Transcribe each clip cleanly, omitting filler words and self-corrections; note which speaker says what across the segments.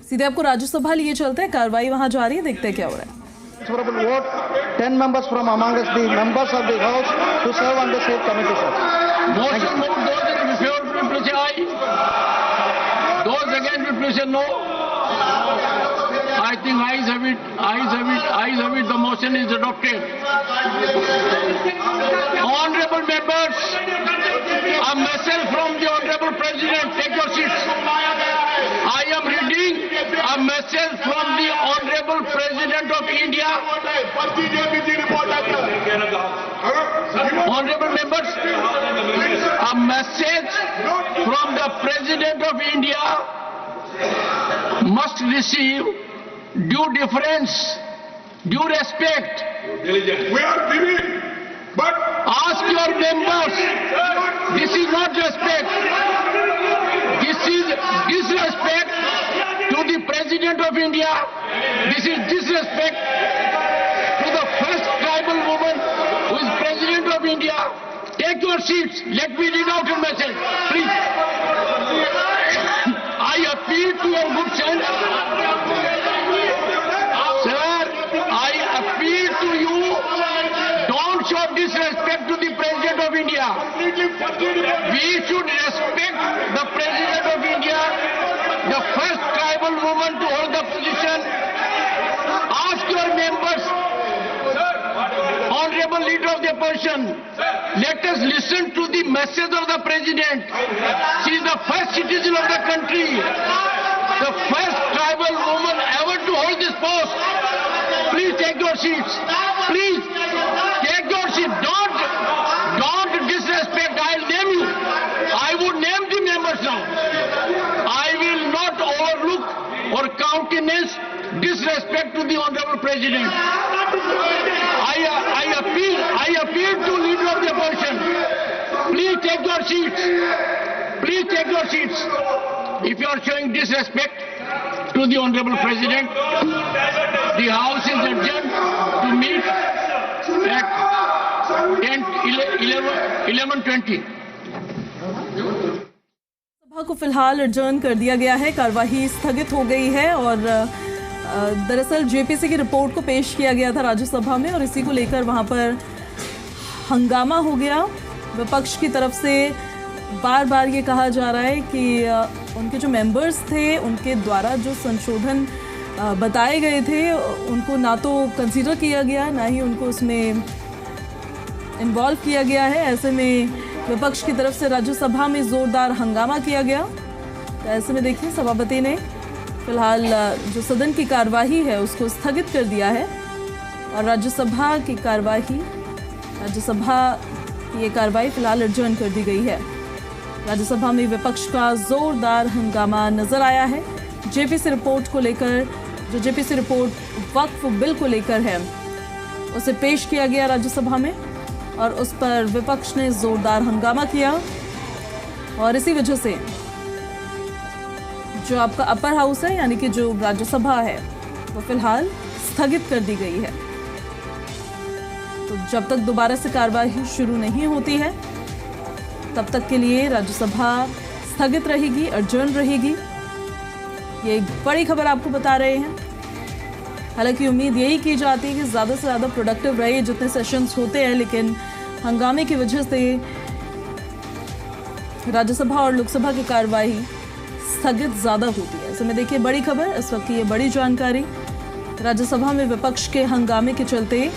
Speaker 1: सीधे आपको राज्यसभा लिए चलते हैं, कार्रवाई वहां जारी है, देखते हैं क्या हो रहा है।
Speaker 2: Vote 10 members from among us, the members of the House, to serve on the safe committee, sir.
Speaker 3: Motion moved. Those in favor, please say aye. Those against, please say no. I think ayes have it. Ayes have it. Ayes have it. The motion is adopted. Honorable members, a message from the Honorable President. Take your seats. I am reading a message from the Honorable President of India. Honorable members, a message from the President of India must receive due deference, due respect.
Speaker 4: We are giving, but
Speaker 3: Ask your members. This is not respect. This is disrespect to the President of India. This is disrespect to the first tribal woman who is President of India. Take your seats. Let me read out your message, please. I appeal to your good sense. Sir, I appeal to you. Don't show disrespect to the President of India. We should respect the President of India, the first tribal woman to hold the position. Ask your members, Honorable Leader of the Opposition, let us listen to the message of the President. She is the first citizen of the country, the first tribal woman ever to hold this post. Please take your seats. Please take your seat. Don't disrespect. I'll name you. I would name the members now. I will not overlook or countenance disrespect to the Honorable President. I appeal to Leader of the Opposition. Please take your seats. Please take your seats. If you are showing disrespect to the Honorable President, the House is adjourned to meet at 11:20.
Speaker 1: सभा को फिलहाल adjourn कर दिया गया है, कार्यवाही स्थगित हो गई है और दरअसल जेपीसी की रिपोर्ट को पेश किया गया था राज्यसभा में और इसी को लेकर वहां पर हंगामा हो गया। विपक्ष की तरफ से बार बार ये कहा जा रहा है कि उनके जो मेंबर्स थे उनके द्वारा जो संशोधन बताए गए थे उनको ना तो कंसीडर किया गया, ना ही उनको उसमें इन्वॉल्व किया गया है। ऐसे में विपक्ष की तरफ से राज्यसभा में जोरदार हंगामा किया गया। तो ऐसे में देखिए सभापति ने फिलहाल जो सदन की कार्यवाही है उसको स्थगित कर दिया है और राज्यसभा की ये कार्रवाई फिलहाल एडजर्न कर दी गई है। राज्यसभा में विपक्ष का जोरदार हंगामा नजर आया है। जेपीसी रिपोर्ट को लेकर, जो जेपीसी रिपोर्ट वक्फ बिल को लेकर है, उसे पेश किया गया राज्यसभा में और उस पर विपक्ष ने जोरदार हंगामा किया और इसी वजह से जो आपका अपर हाउस है यानी कि जो राज्यसभा है वो फिलहाल स्थगित कर दी गई है। तो जब तक दोबारा से कार्यवाही शुरू नहीं होती है तब तक के लिए राज्यसभा स्थगित रहेगी, एडजर्न रहेगी। ये एक बड़ी खबर आपको बता रहे हैं। हालांकि उम्मीद यही की जाती है कि ज़्यादा से ज़्यादा प्रोडक्टिव रहे जितने सेशंस होते हैं, लेकिन हंगामे की वजह से राज्यसभा और लोकसभा की कार्यवाही स्थगित ज़्यादा होती है। ऐसे में देखिए बड़ी खबर, इस वक्त की ये बड़ी जानकारी। राज्यसभा में विपक्ष के हंगामे के चलते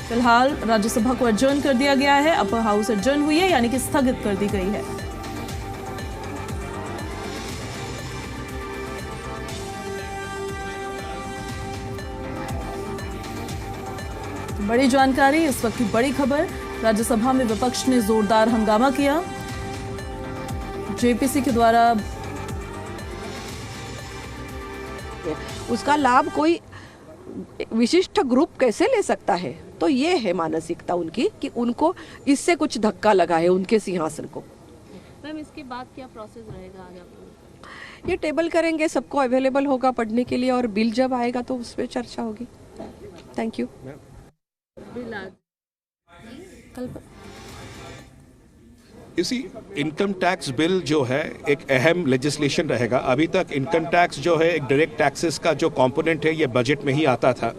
Speaker 1: फिलहाल राज्यसभा को एडजर्न कर दिया गया है। अपर हाउस एडजर्न हुई है यानी कि स्थगित कर दी गई है। बड़ी जानकारी, इस वक्त की बड़ी खबर। राज्यसभा में विपक्ष ने जोरदार हंगामा किया। जेपीसी के द्वारा
Speaker 5: उसका लाभ कोई विशिष्ट ग्रुप कैसे ले सकता है? तो ये है मानसिकता उनकी कि उनको इससे कुछ धक्का लगा है उनके सिंहासन को।
Speaker 1: मैम इसके बाद क्या प्रोसेस रहेगा आगे?
Speaker 5: ये टेबल करेंगे, सबको अवेलेबल होगा पढ़ने के लिए और बिल जब आएगा तो उस पर चर्चा होगी। Thank you.
Speaker 6: इसी इनकम टैक्स बिल जो है एक अहम लेजिस्लेशन रहेगा। अभी तक इनकम टैक्स जो है एक डायरेक्ट टैक्सेस का जो कंपोनेंट है ये बजट में ही आता था।